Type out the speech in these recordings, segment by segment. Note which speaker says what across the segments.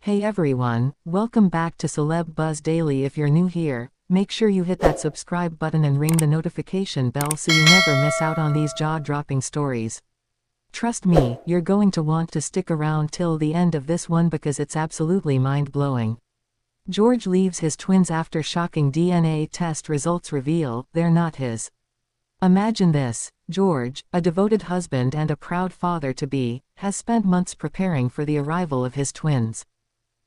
Speaker 1: Hey everyone, welcome back to Celeb Buzz Daily. If you're new here, make sure you hit that subscribe button and ring the notification bell so you never miss out on these jaw-dropping stories. Trust me, you're going to want to stick around till the end of this one because it's absolutely mind-blowing. George leaves his twins after shocking DNA test results reveal they're not his. Imagine this: George, a devoted husband and a proud father-to-be, has spent months preparing for the arrival of his twins.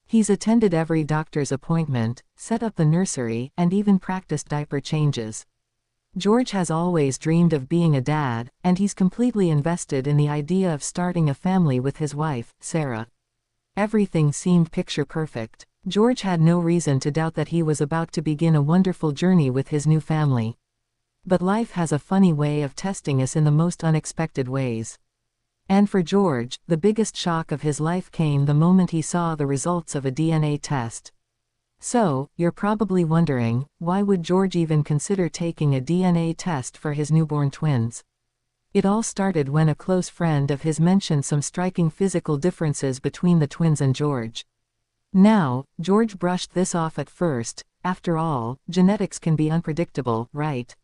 Speaker 1: He's attended every doctor's appointment, set up the nursery, and even practiced diaper changes. George has always dreamed of being a dad, and he's completely invested in the idea of starting a family with his wife, Sarah. Everything seemed picture-perfect. George had no reason to doubt that he was about to begin a wonderful journey with his new family. But life has a funny way of testing us in the most unexpected ways. And for George, the biggest shock of his life came the moment he saw the results of a DNA test. So, you're probably wondering, why would George even consider taking a DNA test for his newborn twins? It all started when a close friend of his mentioned some striking physical differences between the twins and George. Now, George brushed this off at first. After all, genetics can be unpredictable, right?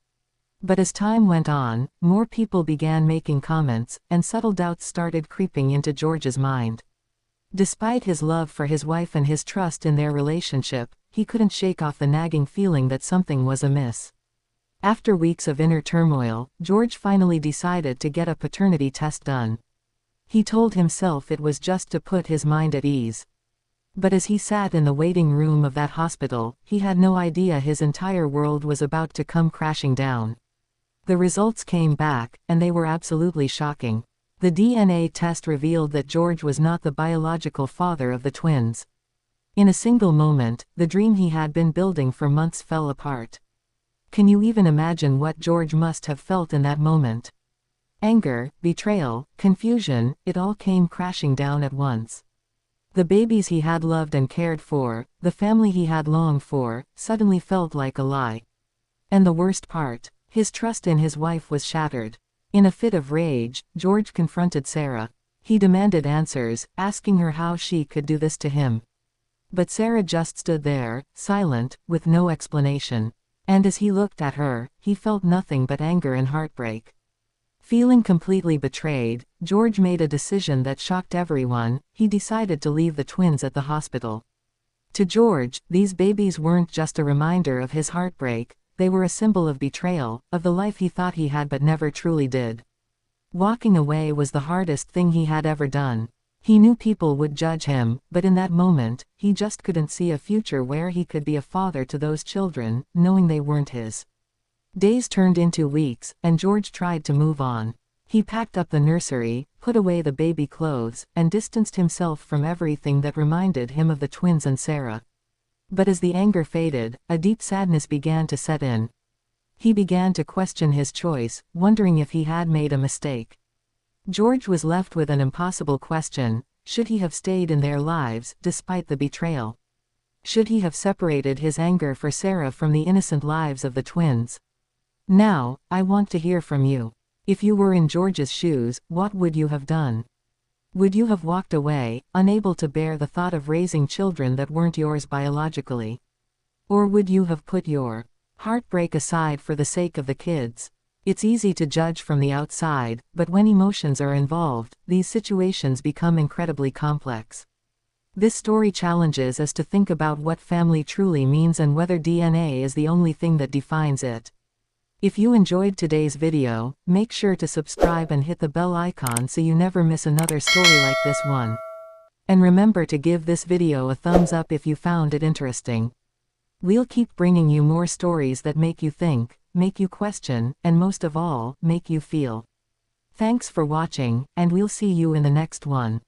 Speaker 1: But as time went on, more people began making comments, and subtle doubts started creeping into George's mind. Despite his love for his wife and his trust in their relationship, he couldn't shake off the nagging feeling that something was amiss. After weeks of inner turmoil, George finally decided to get a paternity test done. He told himself it was just to put his mind at ease. But as he sat in the waiting room of that hospital, he had no idea his entire world was about to come crashing down. The results came back, and they were absolutely shocking. The DNA test revealed that George was not the biological father of the twins. In a single moment, the dream he had been building for months fell apart. Can you even imagine what George must have felt in that moment? Anger, betrayal, confusion, it all came crashing down at once. The babies he had loved and cared for, the family he had longed for, suddenly felt like a lie. And the worst part, his trust in his wife was shattered. In a fit of rage, George confronted Sarah. He demanded answers, asking her how she could do this to him. But Sarah just stood there, silent, with no explanation. And as he looked at her, he felt nothing but anger and heartbreak. Feeling completely betrayed, George made a decision that shocked everyone. He decided to leave the twins at the hospital. To George, these babies weren't just a reminder of his heartbreak. They were a symbol of betrayal, of the life he thought he had but never truly did. Walking away was the hardest thing he had ever done. He knew people would judge him, but in that moment, he just couldn't see a future where he could be a father to those children, knowing they weren't his. Days turned into weeks, and George tried to move on. He packed up the nursery, put away the baby clothes, and distanced himself from everything that reminded him of the twins and Sarah. But as the anger faded, a deep sadness began to set in. He began to question his choice, wondering if he had made a mistake. George was left with an impossible question: should he have stayed in their lives, despite the betrayal? Should he have separated his anger for Sarah from the innocent lives of the twins? Now, I want to hear from you. If you were in George's shoes, what would you have done? Would you have walked away, unable to bear the thought of raising children that weren't yours biologically? Or would you have put your heartbreak aside for the sake of the kids? It's easy to judge from the outside, but when emotions are involved, these situations become incredibly complex. This story challenges us to think about what family truly means and whether DNA is the only thing that defines it. If you enjoyed today's video, make sure to subscribe and hit the bell icon so you never miss another story like this one. And remember to give this video a thumbs up if you found it interesting. We'll keep bringing you more stories that make you think, make you question, and most of all, make you feel. Thanks for watching, and we'll see you in the next one.